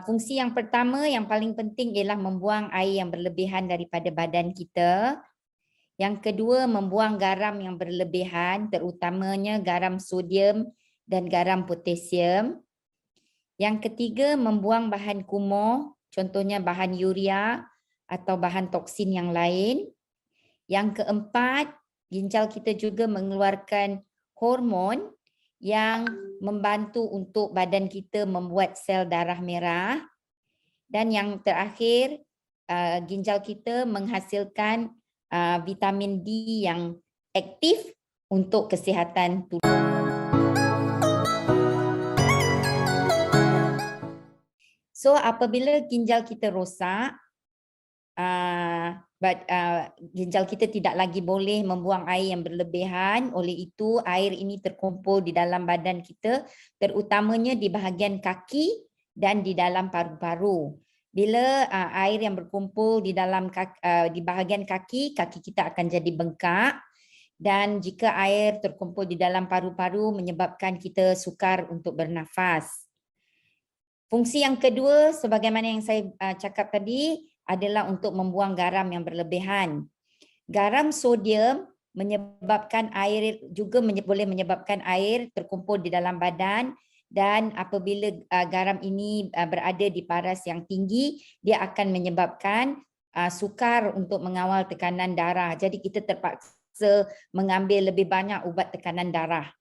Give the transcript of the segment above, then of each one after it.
Fungsi yang pertama yang paling penting ialah membuang air yang berlebihan daripada badan kita. Yang kedua, membuang garam yang berlebihan, terutamanya garam sodium dan garam potasium. Yang ketiga, membuang bahan kumuh, contohnya bahan urea atau bahan toksin yang lain. Yang keempat, ginjal kita juga mengeluarkan hormon yang membantu untuk badan kita membuat sel darah merah. Dan yang terakhir, ginjal kita menghasilkan vitamin D yang aktif untuk kesihatan tubuh. So apabila ginjal kita rosak, ginjal kita tidak lagi boleh membuang air yang berlebihan. Oleh itu air ini terkumpul di dalam badan kita, terutamanya di bahagian kaki dan di dalam paru-paru. Bila air yang berkumpul di dalam di bahagian kaki, kaki kita akan jadi bengkak. Dan jika air terkumpul di dalam paru-paru menyebabkan kita sukar untuk bernafas. Fungsi yang kedua, sebagaimana yang saya cakap tadi, adalah untuk membuang garam yang berlebihan. Garam sodium menyebabkan air juga boleh menyebabkan air terkumpul di dalam badan, dan apabila garam ini berada di paras yang tinggi, dia akan menyebabkan sukar untuk mengawal tekanan darah. Jadi kita terpaksa mengambil lebih banyak ubat tekanan darah.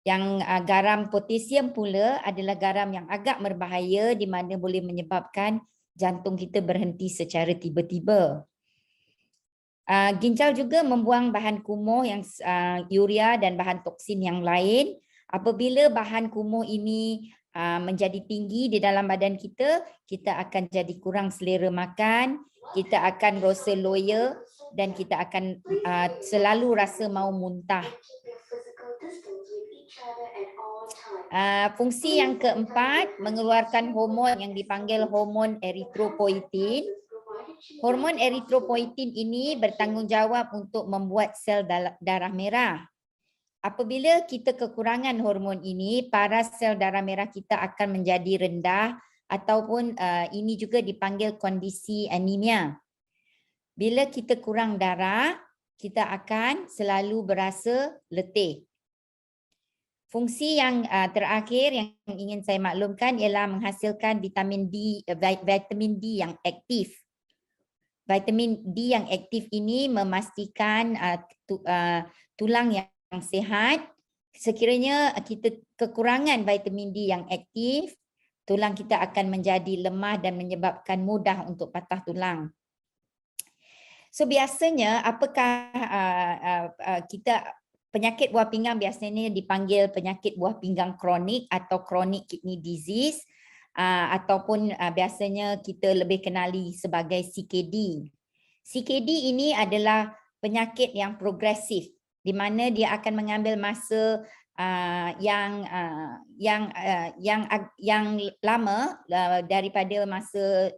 Yang garam potasium pula adalah garam yang agak berbahaya di mana boleh menyebabkan jantung kita berhenti secara tiba-tiba. Ginjal juga membuang bahan kumuh yang urea dan bahan toksin yang lain. Apabila bahan kumuh ini menjadi tinggi di dalam badan kita, kita akan jadi kurang selera makan, kita akan rasa loya dan kita akan selalu rasa mahu muntah. Fungsi yang keempat, mengeluarkan hormon yang dipanggil hormon eritropoietin. Hormon eritropoietin ini bertanggungjawab untuk membuat sel darah merah. Apabila kita kekurangan hormon ini, paras sel darah merah kita akan menjadi rendah ataupun ini juga dipanggil kondisi anemia. Bila kita kurang darah, kita akan selalu berasa letih. Fungsi yang terakhir yang ingin saya maklumkan ialah menghasilkan vitamin D yang aktif. Vitamin D yang aktif ini memastikan tulang yang sihat. Sekiranya kita kekurangan vitamin D yang aktif, tulang kita akan menjadi lemah dan menyebabkan mudah untuk patah tulang. So biasanya apakah penyakit buah pinggang biasanya dipanggil penyakit buah pinggang kronik atau chronic kidney disease, ataupun biasanya kita lebih kenali sebagai CKD. CKD ini adalah penyakit yang progresif di mana dia akan mengambil masa yang lama daripada masa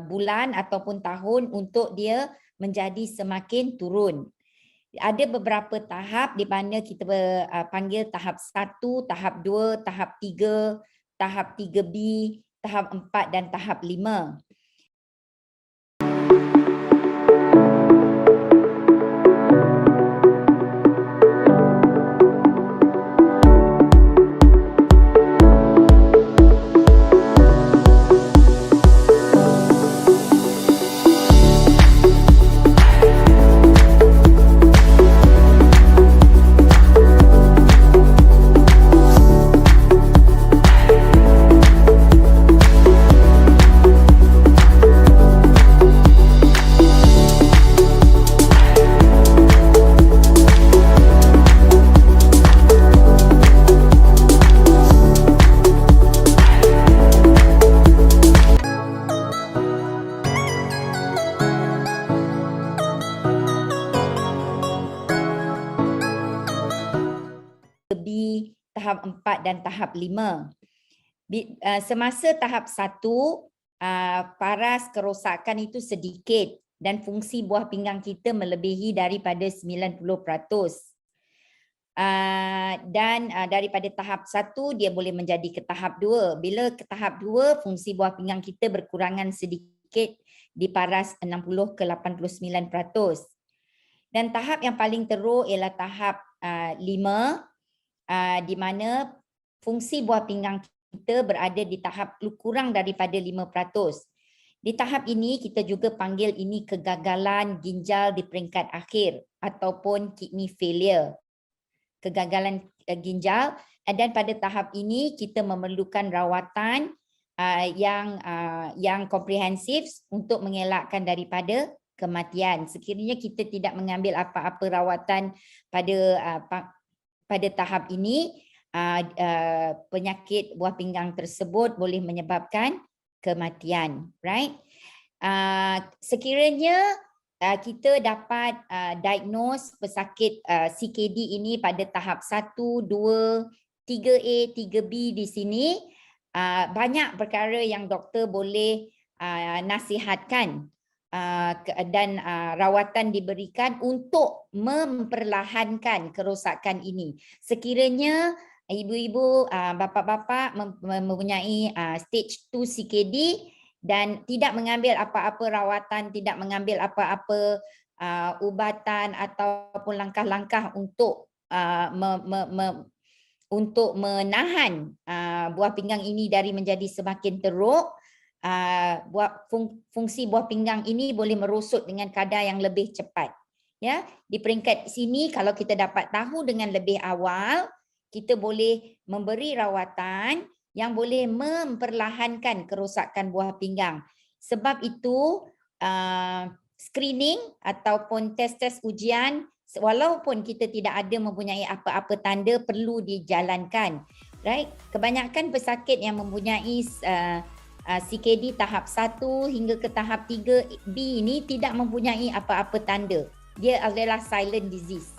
bulan ataupun tahun untuk dia menjadi semakin turun. Ada beberapa tahap di mana kita panggil tahap 1, tahap 2, tahap 3, tahap 3B, tahap 4 dan tahap 5. Tahap 4 dan tahap 5. Semasa tahap 1, paras kerosakan itu sedikit dan fungsi buah pinggang kita melebihi daripada 90%. dan daripada tahap 1 dia boleh menjadi ke tahap 2. Bila ke tahap 2, fungsi buah pinggang kita berkurangan sedikit di paras 60 ke 89%. Dan tahap yang paling teruk ialah tahap 5, di mana fungsi buah pinggang kita berada di tahap kurang daripada 5%. Di tahap ini kita juga panggil ini kegagalan ginjal di peringkat akhir ataupun kidney failure. Kegagalan ginjal, dan pada tahap ini kita memerlukan rawatan yang komprehensif untuk mengelakkan daripada kematian. Sekiranya kita tidak mengambil apa-apa rawatan pada tahap ini, penyakit buah pinggang tersebut boleh menyebabkan kematian, right? Sekiranya kita dapat diagnose pesakit CKD ini pada tahap 1, 2, 3A, 3B di sini, banyak perkara yang doktor boleh nasihatkan dan rawatan diberikan untuk memperlahankan kerosakan ini. Sekiranya ibu-ibu, bapa-bapa mempunyai stage 2 CKD dan tidak mengambil apa-apa rawatan, tidak mengambil apa-apa ubatan ataupun langkah-langkah untuk menahan buah pinggang ini dari menjadi semakin teruk, fungsi buah pinggang ini boleh merosot dengan kadar yang lebih cepat. Ya, di peringkat sini kalau kita dapat tahu dengan lebih awal, kita boleh memberi rawatan yang boleh memperlahankan kerosakan buah pinggang. Sebab itu screening ataupun tes-tes ujian, walaupun kita tidak ada mempunyai apa-apa tanda, perlu dijalankan. Right? Kebanyakan pesakit yang mempunyai CKD tahap 1 hingga ke tahap 3B ini tidak mempunyai apa-apa tanda. Dia adalah silent disease.